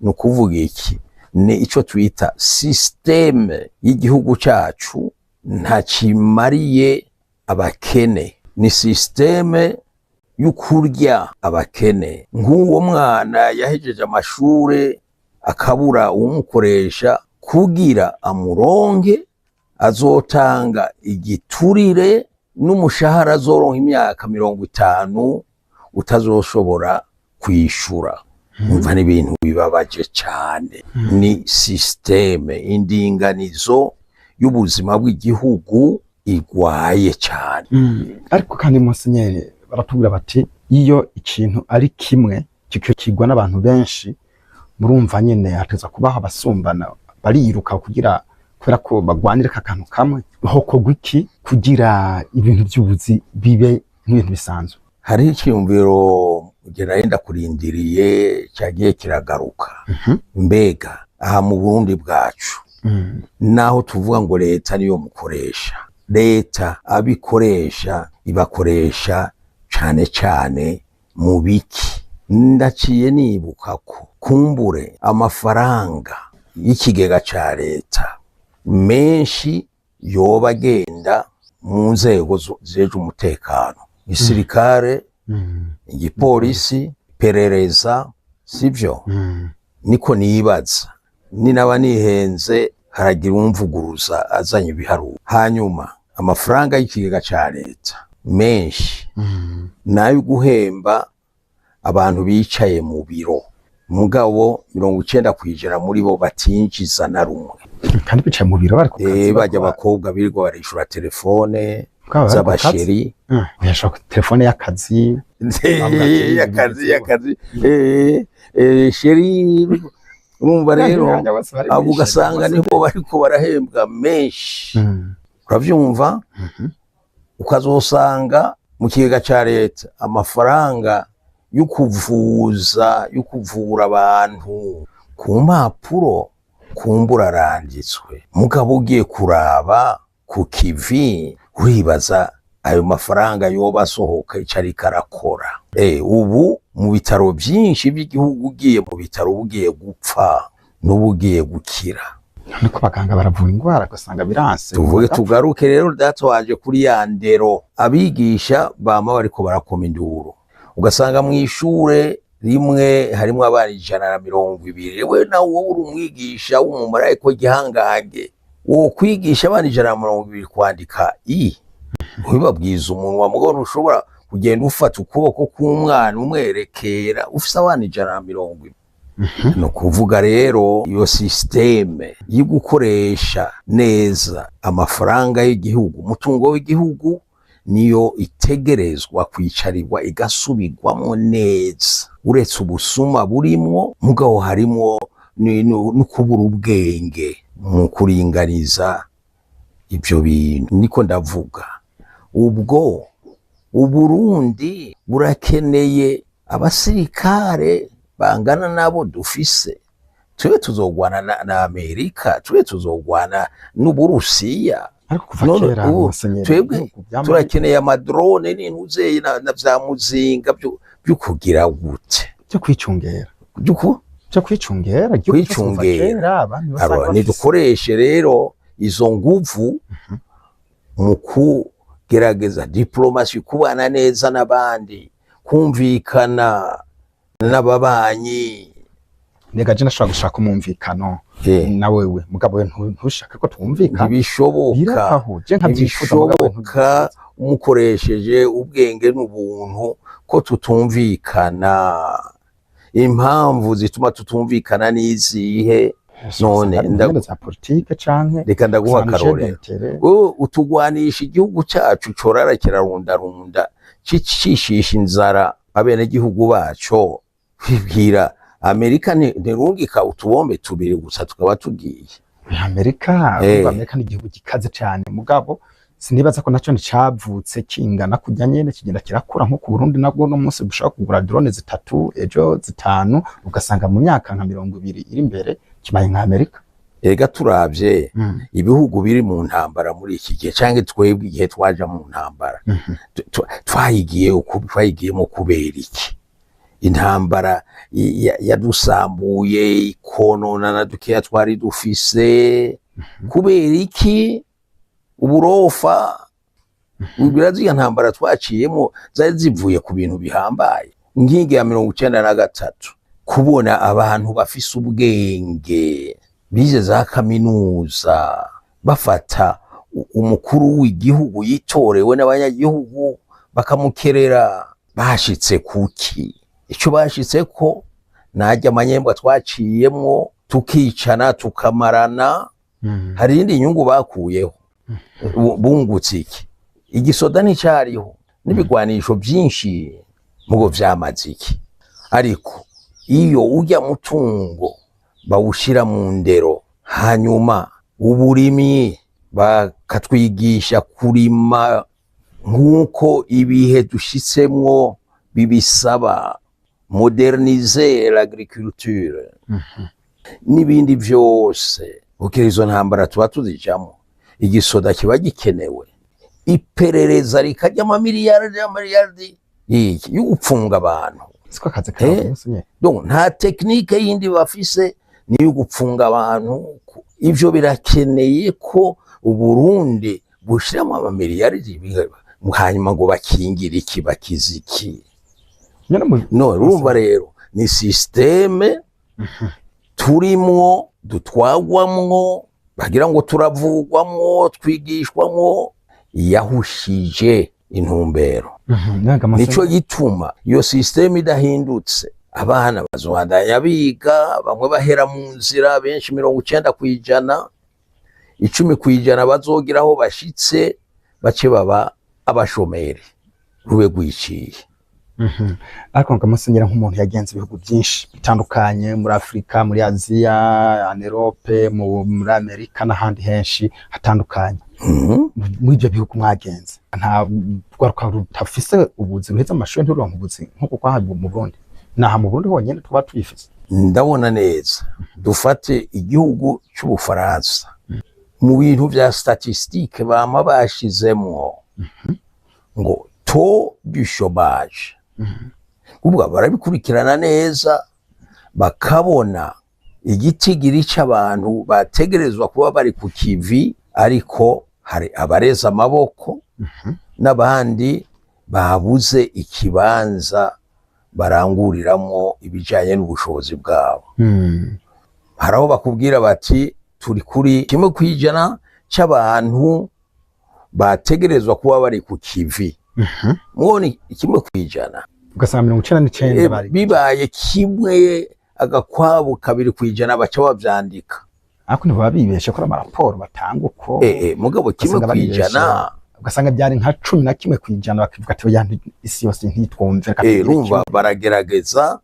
ni ukuvuga iki? Ni ico twita systeme y'igihugu cacu ntakimariye abakene, ni systeme y'ukurya abakene. Nk'uwo mwana yahejeje amashure akabura uwumukoresha kugira amuronke, azotanga igiturire n'umushahara azoronka imyaka 50 utazoshobora kwishura. Umva n'ibintu bibabaje cyane. Ni systeme, indinganizo y'ubuzima bw'igihugu igwaye cyane. Ariko kandi Monsignere baratubwira bati iyo ikintu ari kimwe kigwa n'abantu benshi, murumva nyene hateza kubaho abasumbana bariruka kugira kubera ko bagwanira akantu kamwe. Hokogwa iki kugira ibintu by'ubuzi bibe nk'ibintu bisanzwe? Hari icyumviro geragenda kurindiriye cyagiye kiragaruka. Mbega aha mu Burundi bwacu naho tuvuga ngo leta niyo mukoresha, leta abikoresha ibakoresha cane cane mu biki? Ndaciye nibuka ko kumbure amafaranga y'ikigega ca leta menshi yoba agenda mu nzego zeje umutekano, igisirikare, igipolisi, perereza, sivyo? Niko nibaza. Ninaba nihenze haragira umvuguruza azanye ibiharuro. Hanyuma amafaranga y'ikigega ca leta menshi nayo guhemba abantu bicaye mu biro, mugabo 90% muri bo batinjiza na rumwe. Kandi bicaye mu biro bariko bajya abakobwa birirwa barishura telefone z'abasheri, yashaka telefone y'akazi y'akazi sheri. Urumva rero abo ugasanga niho bariko barahembwa menshi. Uravyumva? Ukazosanga mu kigega ca leta amafaranga y'ukuvura abantu ku mpapuro kumbura aranditswe, mugabo ugiye kuraba ku kivi uribaza ayo mafaranga yoba asohoka ico ariko arakora. Ubu mu bitaro byinshi by'igihugu ugiye mu bitaro ugiye gupfa n'ubugiye gukira. Niko baganga baravura ingwara gasanga biranse. Tuvuge tugaruke rero data waje kuri ya ndero. Abigisha bama bariko barakoma induru, ugasanga mu ishure rimwe harimo abana 120. We nawe uri umwigisha w'umumarayiko gihangage, wo kwigisha abana 120 kwandika ubibabwiza umunwa mugabo ushobora kugenda ufata ukuboko k'umwana umwerekera ufise abana 120. No kuvuga rero iyo systeme y'igukoresha neza amafaranga y'igihugu, umutungo w'igihugu, niyo itegerezwa kwicarirwa igasubirwamo neza. Uretse ubusuma burimwo, mugabo harimwo no kubura ubwenge mu kuringaniza ibyo bintu. Niko ndavuga. Ubwo Uburundi burakeneye abasirikare bangana nabo dufise. Twe tuzogwana na Amerika, twe tuzogwana n'Uburusiya. Twebwe turakeneye amadrone n'intuzeye na vya muzinga byo kugira gute, byo kwicungera, byo kwicungera. Nidukoreshe rero izo nguvu mu kugerageza diplomasi, kubana neza n'abandi, kumvikana n'ababanyi. Nega je nashaka gushaka umumvikano na wewe, mugabo we ntushaka ko twumvikana. Ntibishoboka umukoresheje ubwenge n'ubuntu ko tutumvikana. Impamvu zituma tutumvikana nizihe? None ndaguza politike canke reka ndaguha karore. Utugwanisha igihugu cyacu corara kirarundarunda cicishisha inzara abene gihugu baco. Kwibwira Amerika ntirungika utubombe tubiri gusa tukaba tugiye. Amerika ni igihugu gikaze cyane, mugabo sinibaza ko naco nicavutse kingana kujya nyene kigenda kirakura nko ku Burundi. Nabwo no munsi bushaka kugura drone 3 ejo 5 ugasanga mu myaka nka 20 iri imbere kibaye nka Amerika. Ega turavye ibihugu biri mu ntambara muri iki gihe, canke twebwe igihe twaja mu ntambara twayigiyemo kubera iki? intambara yadusambuye ikonona na dukeya twari dufise kubera iki uburofa biraziya ntambara twaciyemo zari zivuye ku bintu bihambaye inkingi ya 93 kubona abantu bafise ubwenge bize za kaminuza bafata umukuru w'igihugu yitorewe n'abanyagihugu bakamukerera bashitse kuki ico bashitse ko najya amanyembwa twaciyemwo tukicana tukamarana hari indi nyungu bakuyeho bungutse iki igisoda nticariho n'ibigwanisho byinshi mugo vyamaze iki ariko iyo ujya mutungo bawushira mu ndero hanyuma uburimyi bakatwigisha kurima nk'uko ibihe dushitsemwo bibisaba moderniser l'agriculture n'ibindi vyose ukiri izo ntambara tuba tuzijamwo igisoda kiba gikenewe iperereza rikajya amamiliyardi yo gupfunga abantu siko akazi kawe donc nta technique yindi bafise ni yo gupfunga abantu ivyo birakeneye ko Uburundi bushiramo amamiliyardi hanyuma ngo bakingira iki bakiziki no urumva rero ni systeme turimwo dutwagwamwo bagira ngo turavugwamwo twigishwamwo yahushije intumbero nico gituma iyo systeme idahindutse abana bazobandanya biga bamwe bahera mu nzira benshi 90% 10% bazogiraho bashitse bace baba abashomeri rube gwiciye ariko ngamusenyera nk'umuntu yagenze ibihugu byinshi bitandukanye muri Afrika muri Aziya en Europe muri Amerika n'ahandi henshi hatandukanye muri ibyo bihugu mwagenze nta rwaruka rutafise ubuzi ruheza amashuri nturonka ubuzi nkuko kwahabwa mu Burundi naha mu Burundi honyene tuba tuyifise ndabona neza dufate igihugu cy'Ubufaransa mu bintu vya statistique bama bashizemwo ngo taux du chômage ubwo barabikurikirana neza bakabona igitigiri c'abantu bategerezwa kuba bari ku kivi ariko hari abareza amaboko n'abandi babuze ikibanza baranguriramwo ibijanye n'ubushobozi bwabo haraho bakubwira bati turi kuri 1% c'abantu bategerezwa kuba bari ku kivi mwoni 1% ugasanga 99 bari bibaye kimwe agakwabu 2% baca bavyandika ariko nibo babibeshe ko amaraporo batanga uko mugabo 1% ugasanga byari nka 11% bakivuga ati yantu isi yose ntitwumve rumva baragerageza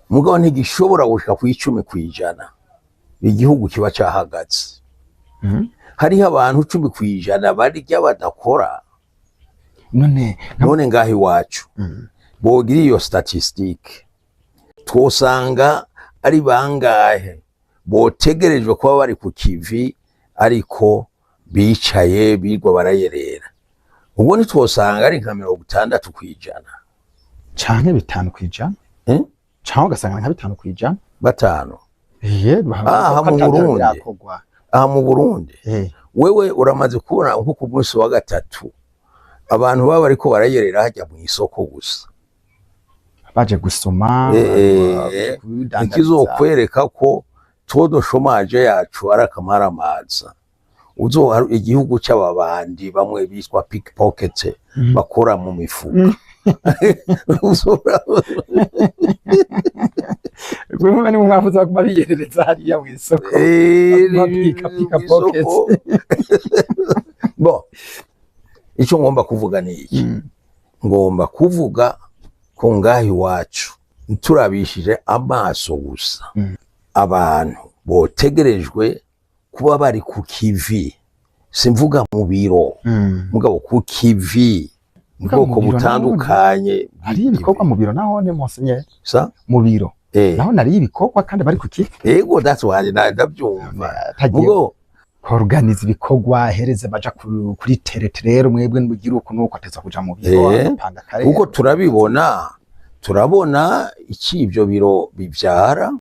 mugabo ntigishobora gushika ku 10% igihugu kiba cahagaze hariho abantu 10% barya badakora none ngaho iwacu bogira iyo statistique twosanga ari bangahe botegerejwe kuba bari ku kivi ariko bicaye bigwa barayerera ubwo nitwosanga ari nka 60% canke 5% canke ugasanga nka 5% batanu mu Burundi wewe uramaze kubona nko ku munsi wa gatatu abantu baba ariko barayerera hajya mu isoko gusa baje gusoma ikizokwereka ko todo chômage yacu arakamara amaza uzo igihugu cy'ababandi bamwe bitwa pickpocket bakora mu mifuka Gwe ni mwavuza ko babiyerereza hariya mu isoko pickpocket bo ico ngomba kuvuga ni iki ngomba kuvuga ko ngahi wacu turabishije amaso gusa abantu botegerejwe kuba bari ku kivi simvuga mu biro mugabo ku kivi ubwoko butandukanye ari ibikorwa mu biro naho ne monsenye sa mu biro naho nari ibikorwa kandi bari ku kivi yego that's why ndabyumva mugo organize ibikorwa hereze baja kuri terretre rero mwebwe mugira uko nuko ateza kuja mu biro panga kare uko turabibona turabona iki ivyo biro bivyara